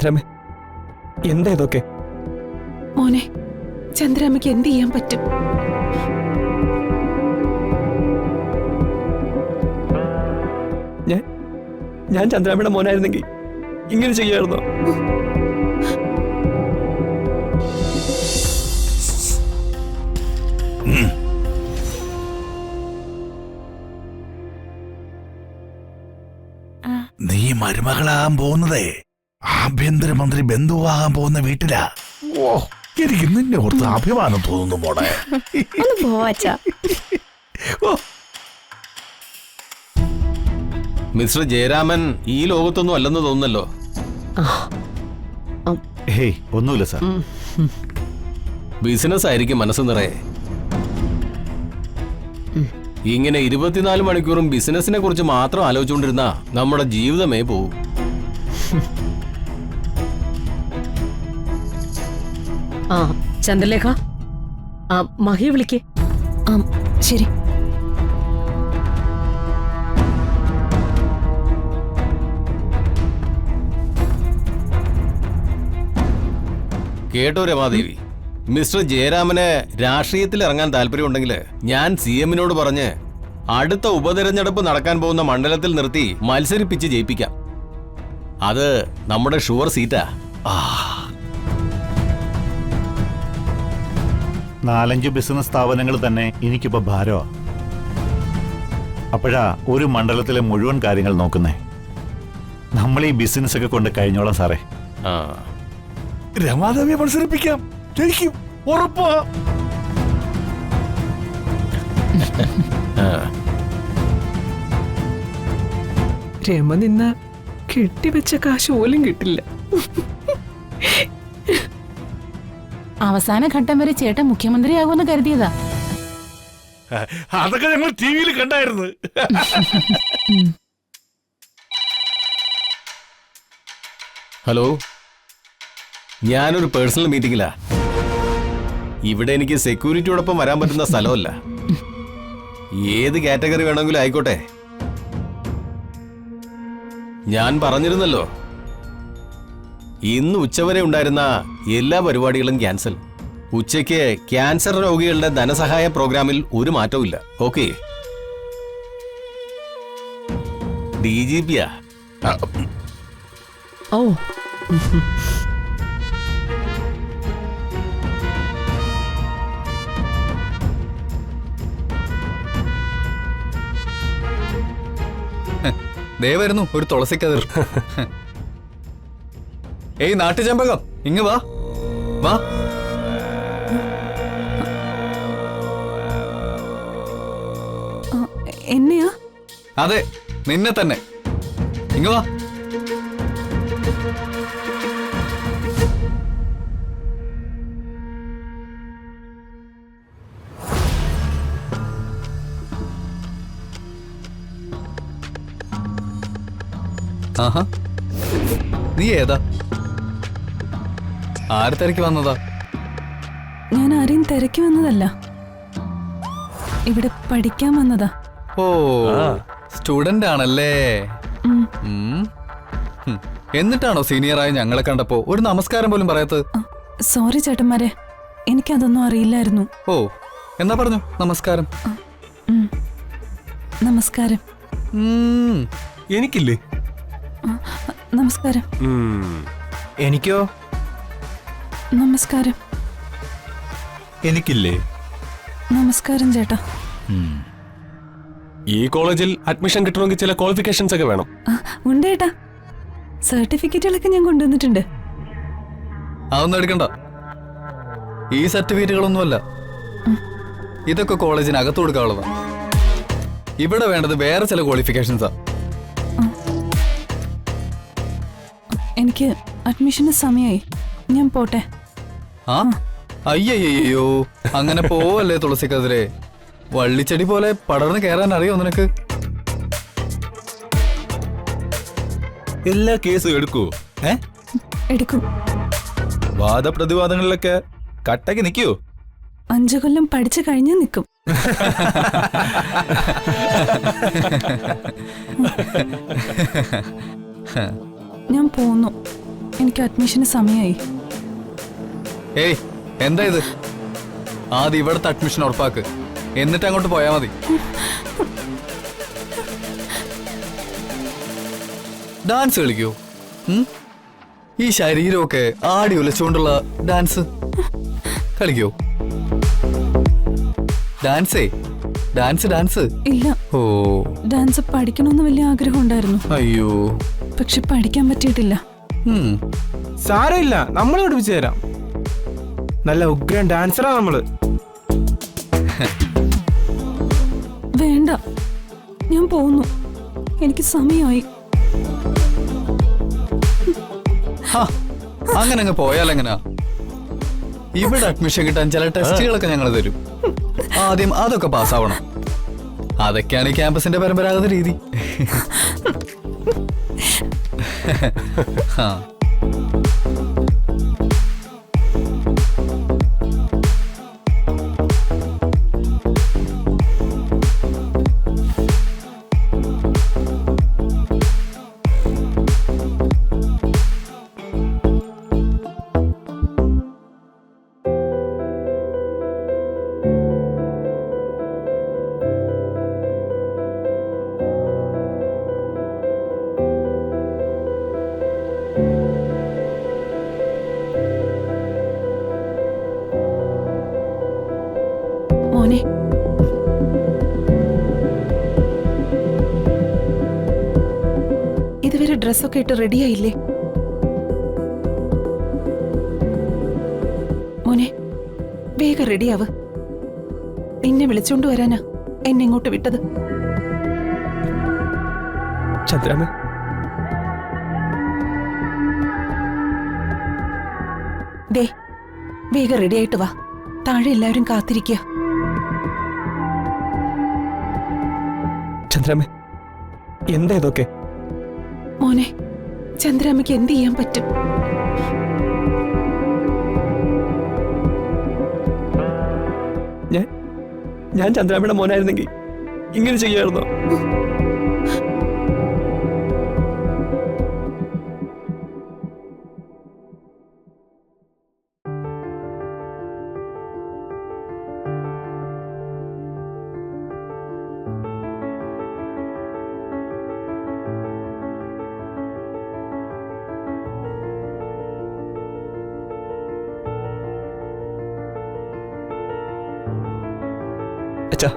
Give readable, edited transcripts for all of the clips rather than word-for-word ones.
ചന്ദ്രാമ്മ, എന്താ ഇതൊക്കെ? മോനെ, ചന്ദ്രാമ്മയ്ക്ക് എന്ത് ചെയ്യാൻ പറ്റും? ഞാൻ ചന്ദ്രാമ്മയുടെ മോനായിരുന്നെങ്കിൽ ഇങ്ങനെ ചെയ്യായിരുന്നോ? നീ മരുമകളാകാൻ പോകുന്നതേ ആഭ്യന്തരമന്ത്രി ബന്ധുവാകാൻ പോകുന്ന വീട്ടിലാ. ഓ, എനിക്ക് നിന്നെ ഓർത്ത് അഭിമാനം തോന്നുന്നു മോളെ. മിസ്റ്റർ ജയരാമൻ ഈ ലോകത്തൊന്നും അല്ലെന്ന് തോന്നുന്നല്ലോ. ഹേയ്, ഒന്നുമില്ല സാർ. ബിസിനസ് ആയിരിക്കും മനസ്സ് നിറയെ. ഇങ്ങനെ 24 മണിക്കൂറും ബിസിനസിനെ കുറിച്ച് മാത്രം ആലോചിച്ചുകൊണ്ടിരുന്ന നമ്മുടെ ജീവിതമേ പോവും. ചന്ദ്രലേഖ, മഹി വിളിക്കേ. ശരി. കേട്ടോ രമാദേവി, മിസ്റ്റർ ജയരാമന് രാഷ്ട്രീയത്തിൽ ഇറങ്ങാൻ താല്പര്യമുണ്ടെങ്കിൽ ഞാൻ CM-നോട് പറഞ്ഞ് അടുത്ത ഉപതെരഞ്ഞെടുപ്പ് നടക്കാൻ പോകുന്ന മണ്ഡലത്തിൽ നിർത്തി മത്സരിപ്പിച്ച് ജയിപ്പിക്കാം. അത് നമ്മുടെ ഷുവർ സീറ്റാ. 4-5 ബിസിനസ് സ്ഥാപനങ്ങൾ തന്നെ എനിക്കിപ്പോ ഭാരമാ. അപ്പോഴാ ഒരു മണ്ഡലത്തിലെ മുഴുവൻ കാര്യങ്ങൾ നോക്കുന്നേ. നമ്മൾ ഈ ബിസിനസ് ഒക്കെ കൊണ്ട് കഴിഞ്ഞോളാം സാറേ. രമാദേവിയെ മത്സരിപ്പിക്കാം, ജയിക്കും, ഉറപ്പാ. രമ നിന്ന കെട്ടിവെച്ച കാശ് പോലും കിട്ടില്ല. അവസാന ഘട്ടം വരെ ചേട്ടൻ മുഖ്യമന്ത്രിയാകുമെന്ന് കരുതിയതാ. അതൊക്കെ ഞങ്ങൾ TV-യിൽ കണ്ടായിരുന്നു. ഹലോ, ഞാനൊരു പേഴ്സണൽ മീറ്റിംഗിലാ. ഇവിടെ എനിക്ക് സെക്യൂരിറ്റിയോടൊപ്പം വരാൻ പറ്റുന്ന സ്ഥലമല്ല. ഏത് കാറ്റഗറി വേണമെങ്കിലും ആയിക്കോട്ടെ. ഞാൻ പറഞ്ഞിരുന്നല്ലോ, ഇന്ന് ഉച്ചവരെ ഉണ്ടായിരുന്ന എല്ലാ പരിപാടികളും ക്യാൻസൽ. ഉച്ചയ്ക്ക് ക്യാൻസർ രോഗികളുടെ ധനസഹായ പ്രോഗ്രാമിൽ ഒരു മാറ്റവും ഇല്ല. ഓക്കെ? DGP-യാ. ഓ, ദേ വരുന്നു ഒരു തുളസിക്കതിർ. ഏയ് നാട്ടുചെമ്പകം, ഇങ്ങ് വാ വാ. എന്നെയാ? അതെ, നിന്നെ തന്നെ. ഇങ്ങ് വാ. ആഹാ, നീ ഏതാ? ആര് തിരക്കി വന്നതാ? ഞാൻ ആരെയും തിരക്കി വന്നതല്ല, ഇവിടെ പഠിക്കാൻ വന്നതാ. ഓ, സ്റ്റുഡന്റ് ആണല്ലേ. എന്നിട്ടാണോ സീനിയറായി ഞങ്ങളെ കണ്ടപ്പോ ഒരു നമസ്കാരം പോലും പറയാത്തത്? സോറി ചേട്ടന്മാരെ, എനിക്കതൊന്നും അറിയില്ലായിരുന്നു. ഓ, എന്നാ പറഞ്ഞു നമസ്കാരം. നമസ്കാരം. എനിക്കില്ലേ? നമസ്കാരം. എനിക്കോ? നമസ്കാരം. എനിക്കില്ലേ? നമസ്കാരം ചേട്ടാ. ഈ കോളേജിൽ അഡ്മിഷൻ കിട്ടണമെങ്കിൽ ചില ക്വാളിഫിക്കേഷൻസ് ഒക്കെ വേണം. ഉണ്ട് ചേട്ടാ, സർട്ടിഫിക്കറ്റുകളൊക്കെ ഞാൻ കൊണ്ടുവന്നിട്ടുണ്ട്. അതൊന്നും എടുക്കണ്ട, ഈ സർട്ടിഫിക്കറ്റുകളൊന്നുമല്ല. ഇതൊക്കെ കോളേജിന് അകത്ത് കൊടുക്കാനുള്ളതാ. ഇവിടെ വേണ്ടത് വേറെ ചില ക്വാളിഫിക്കേഷൻസാ. എനിക്ക് അഡ്മിഷന് സമയമായി, ഞാൻ പോട്ടെ. ആ, അയ്യയ്യോ, അങ്ങനെ പോവല്ലേ തുളസിക്കതിരെ. വള്ളിച്ചെടി പോലെ പടർന്ന് കയറാൻ അറിയോ നിനക്ക്? എല്ലാ കേസും എടുക്കൂ? എടുക്കും. വാദപ്രതിവാദങ്ങളിലൊക്കെ കട്ടക്ക് നിൽക്കൂ? 5 കൊല്ലം പഠിച്ചു കഴിഞ്ഞ് നിൽക്കും. ഞാൻ പോന്നു. എനിക്ക് അഡ്മിഷന് സമയമായി. ഏയ് എന്താ ഇത്? ആദ്യം ഇവിടുത്തെ അഡ്മിഷൻ ഉറപ്പാക്ക്, എന്നിട്ട് അങ്ങോട്ട് പോയാ മതി. ഡാൻസ് കളിക്കോ? ഈ ശരീരമൊക്കെ ആടി ഉലച്ചുകൊണ്ടുള്ള ഡാൻസ് കളിക്കോ? ഡാൻസേ, ഡാൻസ് ഡാൻസ്. ഇല്ല, ഓ ഡാൻസ് പഠിക്കണമെന്ന് വലിയ ആഗ്രഹം ഉണ്ടായിരുന്നു. അയ്യോ. പക്ഷെ പഠിക്കാൻ പറ്റിയിട്ടില്ല. സാരമില്ല, നമ്മൾ പഠിപ്പിച്ചു തരാം. നല്ല ഉഗ്രൻ ഡാൻസറാ നമ്മള്. വേണ്ട, ഞാൻ പോകുന്നു. എനിക്ക് സമയമായി. അങ്ങനെ അങ്ങ് പോയാലെങ്ങനാ? ഇവിടെ അഡ്മിഷൻ കിട്ടാൻ ചില ടെസ്റ്റുകളൊക്കെ ഞങ്ങൾ തരും. ആദ്യം അതൊക്കെ പാസ്സാവണം. അതൊക്കെയാണ് ഈ ക്യാമ്പസിന്റെ പരമ്പരാഗത രീതി. ആ മോനെ, ഇതുവരെ ഡ്രസ്സൊക്കെ ഇട്ട് റെഡിയായില്ലേ? മോനെ, വേഗം റെഡിയാവ്. നിന്നെ വിളിച്ചോണ്ട് വരാനാ എന്നെ ഇങ്ങോട്ട് വിട്ടത്. ചന്ദ്രാമ, ദേ, വേഗം റെഡിയായിട്ട് വാ. താഴെ എല്ലാവരും കാത്തിരിക്കുക. ചന്ദ്രാമ, എന്താ ഇതൊക്കെ? മോനെ, ചന്ദ്രാമ്മയ്ക്ക് എന്ത് ചെയ്യാൻ പറ്റും? ഞാൻ ചന്ദ്രാമയുടെ മോനായിരുന്നെങ്കിൽ ഇങ്ങനെ ചെയ്യായിരുന്നോ? അച്ഛാ,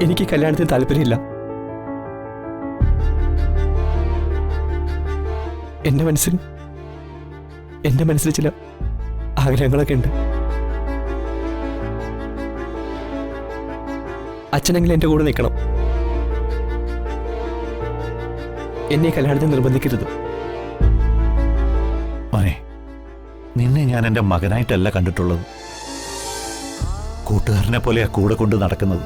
എനിക്ക് കല്യാണത്തിന് താല്പര്യമില്ല. എന്റെ മനസ്സിൽ ചില ആഗ്രഹങ്ങളൊക്കെ ഉണ്ട്. അച്ഛനെങ്കിലും എന്റെ കൂടെ നിൽക്കണം. എന്നെ കല്യാണത്തിന് നിർബന്ധിക്കരുത്. മോനെ, നിന്നെ ഞാൻ എൻ്റെ മകനായിട്ടല്ല കണ്ടിട്ടുള്ളത്. കൂട്ടുകാരനെ പോലെയാ കൂടെ കൊണ്ട് നടക്കുന്നത്.